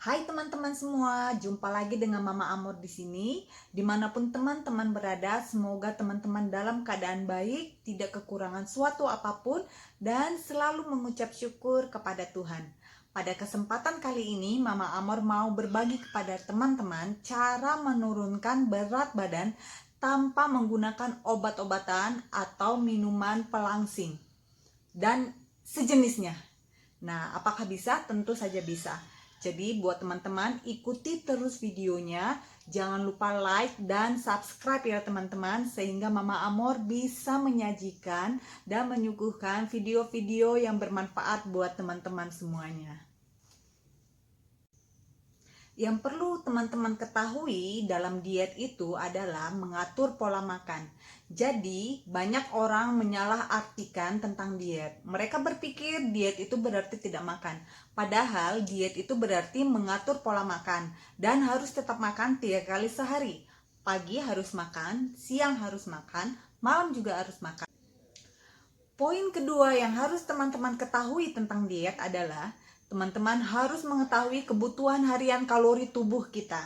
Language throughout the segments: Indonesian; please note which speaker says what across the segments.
Speaker 1: Hai teman-teman semua, jumpa lagi dengan Mama Amor di sini. Dimanapun teman-teman berada, semoga teman-teman dalam keadaan baik, tidak kekurangan suatu apapun, dan selalu mengucap syukur kepada Tuhan. Pada kesempatan kali ini, Mama Amor mau berbagi kepada teman-teman cara menurunkan berat badan tanpa menggunakan obat-obatan atau minuman pelangsing dan sejenisnya. Nah, apakah bisa? Tentu saja bisa. Jadi buat teman-teman ikuti terus videonya, jangan lupa like dan subscribe ya teman-teman, sehingga Mama Amor bisa menyajikan dan menyuguhkan video-video yang bermanfaat buat teman-teman semuanya. Yang perlu teman-teman ketahui dalam diet itu adalah mengatur pola makan. Jadi, banyak orang menyalahartikan tentang diet. Mereka berpikir diet itu berarti tidak makan. Padahal diet itu berarti mengatur pola makan dan harus tetap makan 3 kali sehari. Pagi harus makan, siang harus makan, malam juga harus makan. Poin kedua yang harus teman-teman ketahui tentang diet adalah teman-teman harus mengetahui kebutuhan harian kalori tubuh kita.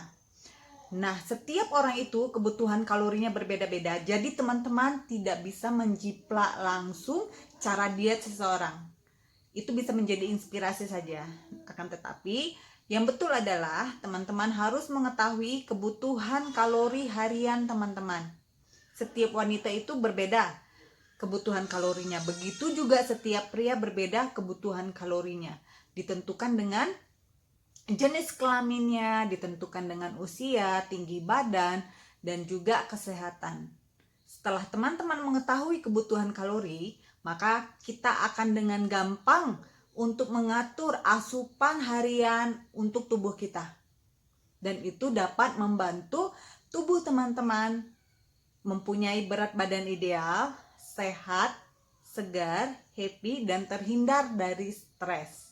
Speaker 1: Nah, setiap orang itu kebutuhan kalorinya berbeda-beda. Jadi teman-teman tidak bisa menjiplak langsung cara diet seseorang. Itu bisa menjadi inspirasi saja. Akan tetapi, yang betul adalah teman-teman harus mengetahui kebutuhan kalori harian teman-teman. Setiap wanita itu berbeda kebutuhan kalorinya. Begitu juga setiap pria berbeda kebutuhan kalorinya. Ditentukan dengan jenis kelaminnya, ditentukan dengan usia, tinggi badan, dan juga kesehatan. Setelah teman-teman mengetahui kebutuhan kalori, maka kita akan dengan gampang untuk mengatur asupan harian untuk tubuh kita. Dan itu dapat membantu tubuh teman-teman mempunyai berat badan ideal, sehat, segar, happy, dan terhindar dari stres.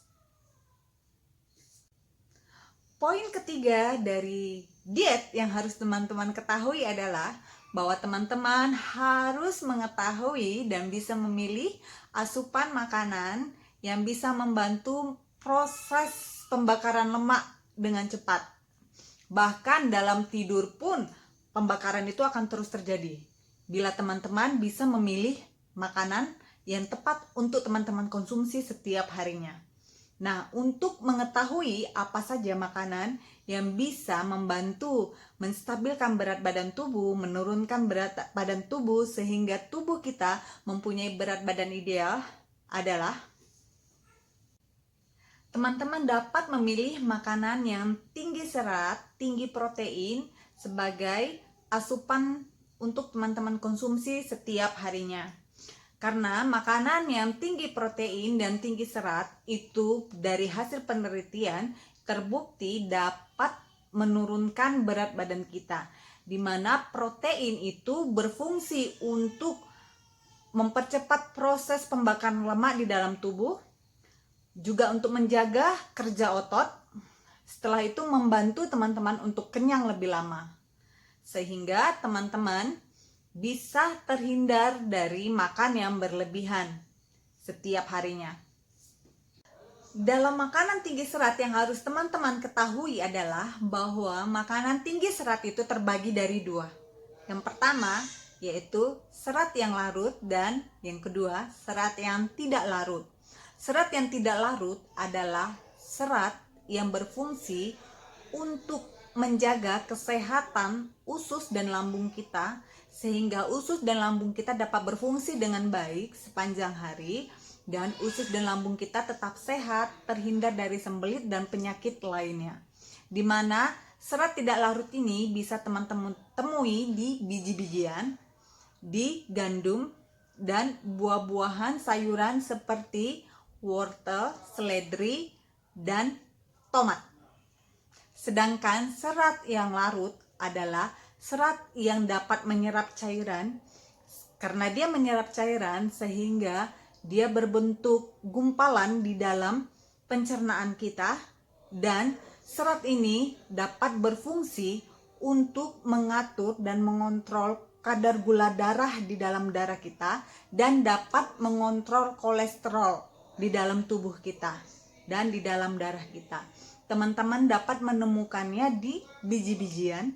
Speaker 1: Poin ketiga dari diet yang harus teman-teman ketahui adalah bahwa teman-teman harus mengetahui dan bisa memilih asupan makanan yang bisa membantu proses pembakaran lemak dengan cepat. Bahkan dalam tidur pun pembakaran itu akan terus terjadi. Bila teman-teman bisa memilih makanan yang tepat untuk teman-teman konsumsi setiap harinya. Nah, untuk mengetahui apa saja makanan yang bisa membantu menstabilkan berat badan tubuh, menurunkan berat badan tubuh sehingga tubuh kita mempunyai berat badan ideal adalah teman-teman dapat memilih makanan yang tinggi serat, tinggi protein sebagai asupan untuk teman-teman konsumsi setiap harinya. Karena makanan yang tinggi protein dan tinggi serat itu dari hasil penelitian terbukti dapat menurunkan berat badan kita, di mana protein itu berfungsi untuk mempercepat proses pembakaran lemak di dalam tubuh, juga untuk menjaga kerja otot. Setelah itu membantu teman-teman untuk kenyang lebih lama, sehingga teman-teman bisa terhindar dari makan yang berlebihan setiap harinya. Dalam makanan tinggi serat yang harus teman-teman ketahui adalah bahwa makanan tinggi serat itu terbagi dari dua. Yang pertama yaitu serat yang larut dan yang kedua serat yang tidak larut. Serat yang tidak larut adalah serat yang berfungsi untuk menjaga kesehatan usus dan lambung kita, sehingga usus dan lambung kita dapat berfungsi dengan baik sepanjang hari dan usus dan lambung kita tetap sehat, terhindar dari sembelit dan penyakit lainnya. Dimana serat tidak larut ini bisa teman-teman temui di biji-bijian, di gandum, dan buah-buahan sayuran seperti wortel, seledri, dan tomat. Sedangkan serat yang larut adalah serat yang dapat menyerap cairan. Karena dia menyerap cairan sehingga dia berbentuk gumpalan di dalam pencernaan kita, dan serat ini dapat berfungsi untuk mengatur dan mengontrol kadar gula darah di dalam darah kita dan dapat mengontrol kolesterol di dalam tubuh kita dan di dalam darah kita. teman-teman dapat menemukannya di biji-bijian,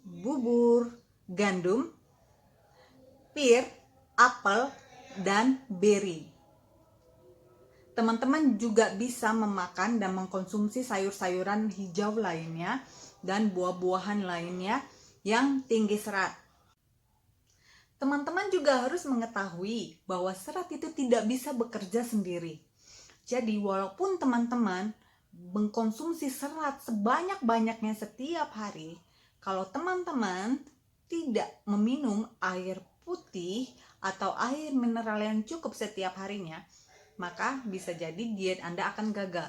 Speaker 1: bubur, gandum, pir, apel, dan beri. Teman-teman juga bisa memakan dan mengkonsumsi sayur-sayuran hijau lainnya dan buah-buahan lainnya yang tinggi serat. Teman-teman juga harus mengetahui bahwa serat itu tidak bisa bekerja sendiri. Jadi walaupun teman-teman mengkonsumsi serat sebanyak-banyaknya setiap hari, kalau teman-teman tidak meminum air putih atau air mineral yang cukup setiap harinya, maka bisa jadi diet Anda akan gagal.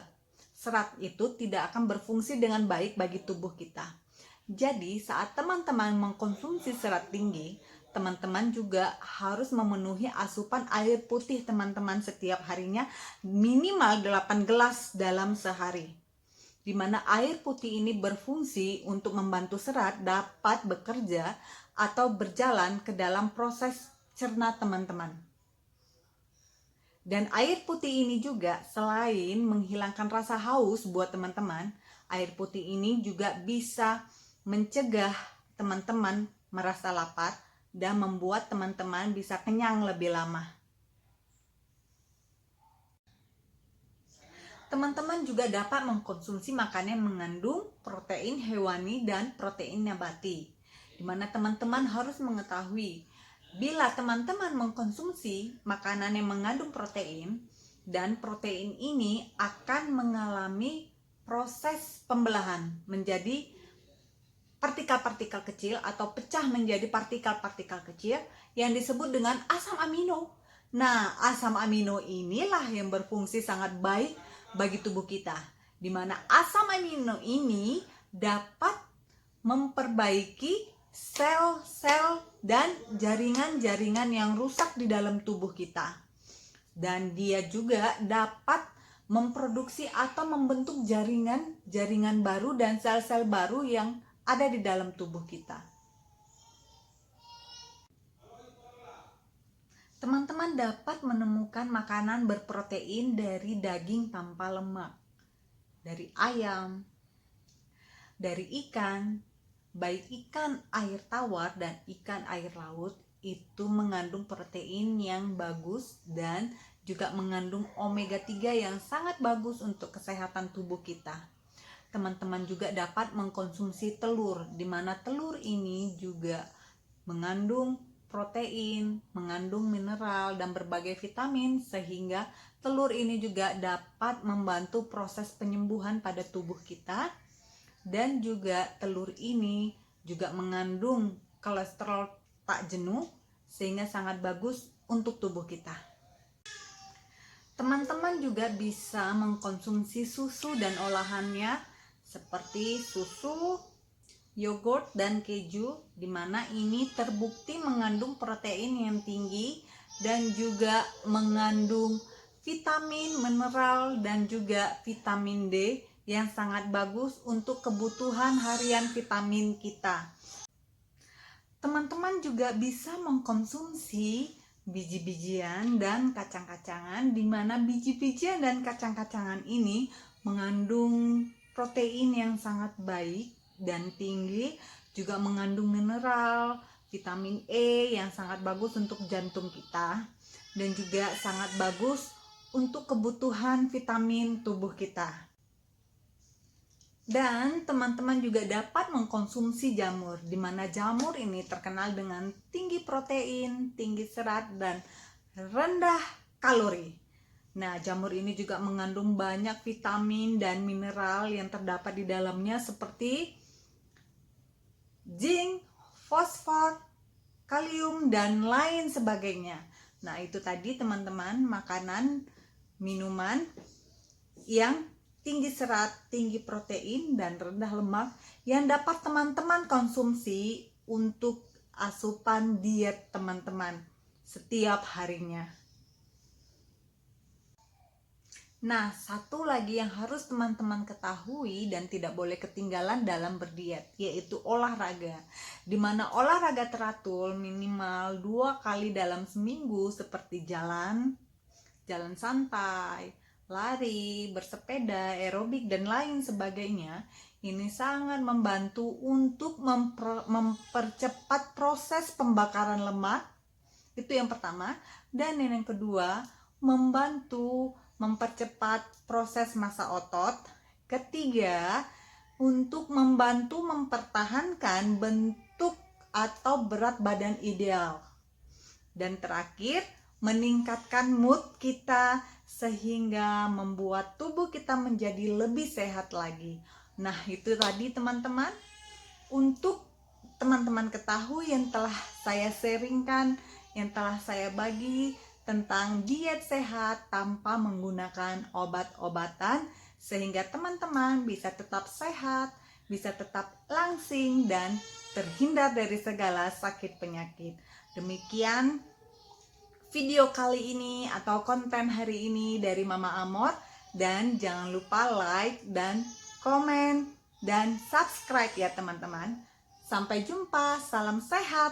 Speaker 1: Serat itu tidak akan berfungsi dengan baik bagi tubuh kita. Jadi saat teman-teman mengkonsumsi serat tinggi, teman-teman juga harus memenuhi asupan air putih teman-teman setiap harinya minimal 8 gelas dalam sehari. Di mana air putih ini berfungsi untuk membantu serat dapat bekerja atau berjalan ke dalam proses cerna teman-teman. Dan air putih ini juga selain menghilangkan rasa haus buat teman-teman, air putih ini juga bisa mencegah teman-teman merasa lapar dan membuat teman-teman bisa kenyang lebih lama. Teman-teman juga dapat mengkonsumsi makanan yang mengandung protein hewani dan protein nabati. Di mana teman-teman harus mengetahui bila teman-teman mengkonsumsi makanan yang mengandung protein, dan protein ini akan mengalami proses pembelahan menjadi partikel-partikel kecil atau pecah menjadi partikel-partikel kecil yang disebut dengan asam amino. Nah, asam amino inilah yang berfungsi sangat baik bagi tubuh kita, di mana asam amino ini dapat memperbaiki sel-sel dan jaringan-jaringan yang rusak di dalam tubuh kita. Dan dia juga dapat memproduksi atau membentuk jaringan-jaringan baru dan sel-sel baru yang ada di dalam tubuh kita. Teman-teman dapat menemukan makanan berprotein dari daging tanpa lemak, dari ayam, dari ikan, baik ikan air tawar dan ikan air laut itu mengandung protein yang bagus dan juga mengandung omega 3 yang sangat bagus untuk kesehatan tubuh kita. Teman-teman juga dapat mengkonsumsi telur, di mana telur ini juga mengandung protein, mengandung mineral dan berbagai vitamin, sehingga telur ini juga dapat membantu proses penyembuhan pada tubuh kita. Dan juga telur ini juga mengandung kolesterol tak jenuh sehingga sangat bagus untuk tubuh kita. Teman-teman juga bisa mengkonsumsi susu dan olahannya seperti susu, yogurt, dan keju, di mana ini terbukti mengandung protein yang tinggi dan juga mengandung vitamin, mineral, dan juga vitamin D yang sangat bagus untuk kebutuhan harian vitamin kita. Teman-teman juga bisa mengkonsumsi biji-bijian dan kacang-kacangan, di mana biji-bijian dan kacang-kacangan ini mengandung protein yang sangat baik dan tinggi, juga mengandung mineral, vitamin E yang sangat bagus untuk jantung kita, dan juga sangat bagus untuk kebutuhan vitamin tubuh kita. Dan teman-teman juga dapat mengkonsumsi jamur, di mana jamur ini terkenal dengan tinggi protein, tinggi serat, dan rendah kalori. Nah, jamur ini juga mengandung banyak vitamin dan mineral yang terdapat di dalamnya seperti zinc, fosfor, kalium, dan lain sebagainya. Nah, itu tadi teman-teman makanan, minuman yang tinggi serat, tinggi protein, dan rendah lemak yang dapat teman-teman konsumsi untuk asupan diet teman-teman setiap harinya. Nah, satu lagi yang harus teman-teman ketahui dan tidak boleh ketinggalan dalam berdiet, yaitu olahraga. Dimana olahraga teratur minimal 2 kali dalam seminggu seperti jalan santai, lari, bersepeda, aerobik, dan lain sebagainya, ini sangat membantu untuk mempercepat proses pembakaran lemak. Itu yang pertama. Dan yang kedua, membantu mempercepat proses massa otot. Ketiga, untuk membantu mempertahankan bentuk atau berat badan ideal. Dan terakhir, meningkatkan mood kita sehingga membuat tubuh kita menjadi lebih sehat lagi. Nah, itu tadi teman-teman, untuk teman-teman ketahui yang telah saya sharingkan, yang telah saya bagi tentang diet sehat tanpa menggunakan obat-obatan, sehingga teman-teman bisa tetap sehat, bisa tetap langsing, dan terhindar dari segala sakit penyakit. Demikian video kali ini atau konten hari ini dari Mama Amor, dan jangan lupa like dan komen dan subscribe ya teman-teman. Sampai jumpa, salam sehat.